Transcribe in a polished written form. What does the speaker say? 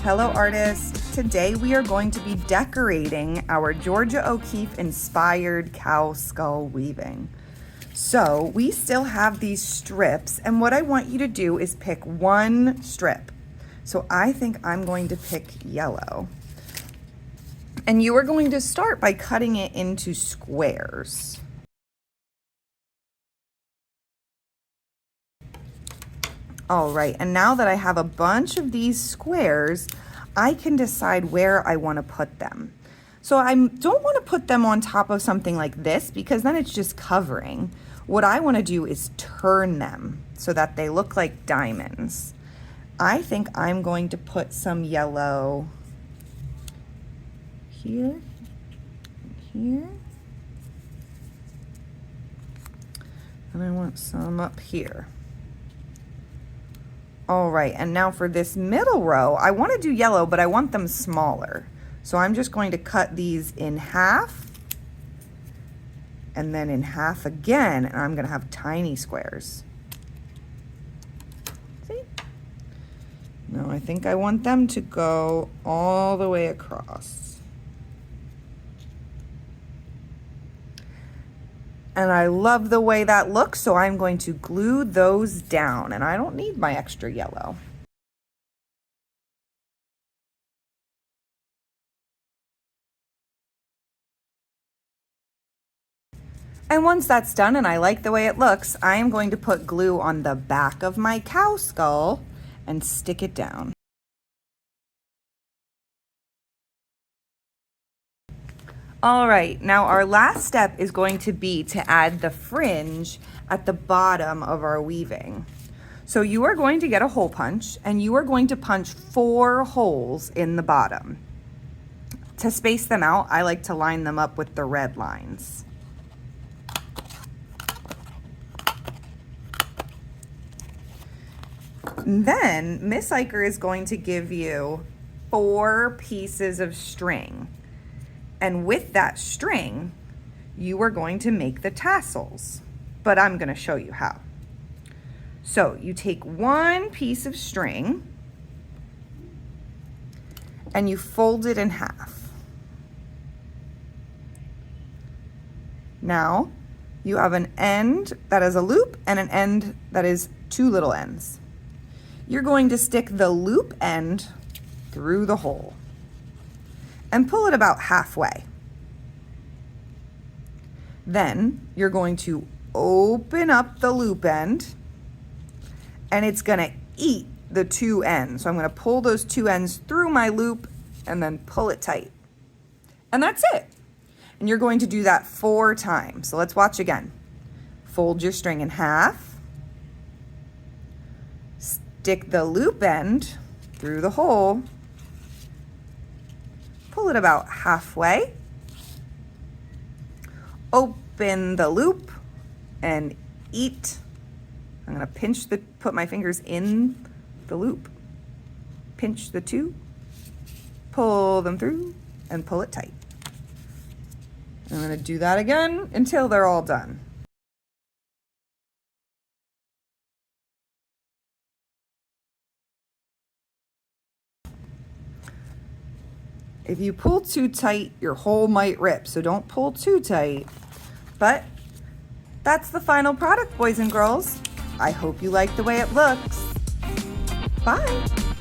Hello artists! Today we are going to be decorating our Georgia O'Keeffe inspired cow skull weaving. So we still have these strips, and what I want you to do is pick one strip. So I think I'm going to pick yellow. And you are going to start by cutting it into squares. All right, and now that I have a bunch of these squares, I can decide where I want to put them. So I don't want to put them on top of something like this because then it's just covering. What I want to do is turn them so that they look like diamonds. I think I'm going to put some yellow here, here, and I want some up here. All right, and now for this middle row, I want to do yellow, but I want them smaller. So I'm just going to cut these in half and then in half again, and I'm going to have tiny squares. See? Now I think I want them to go all the way across. And I love the way that looks, so I'm going to glue those down, and I don't need my extra yellow. And once that's done and I like the way it looks, I am going to put glue on the back of my cow skull and stick it down. All right, now our last step is going to be to add the fringe at the bottom of our weaving. So you are going to get a hole punch and you are going to punch 4 holes in the bottom. To space them out, I like to line them up with the red lines. And then Miss Eicher is going to give you 4 pieces of string. And with that string, you are going to make the tassels, but I'm going to show you how. So you take 1 piece of string and you fold it in half. Now you have an end that is a loop and an end that is 2 little ends. You're going to stick the loop end through the hole and pull it about halfway. Then you're going to open up the loop end and it's gonna eat the 2 ends. So I'm gonna pull those 2 ends through my loop and then pull it tight. And that's it. And you're going to do that 4 times. So let's watch again. Fold your string in half, stick the loop end through the hole, pull it about halfway, open the loop and eat. I'm gonna put my fingers in the loop, pinch the 2, pull them through and pull it tight. I'm gonna do that again until they're all done. If you pull too tight, your hole might rip, so don't pull too tight. But that's the final product, boys and girls. I hope you like the way it looks. Bye.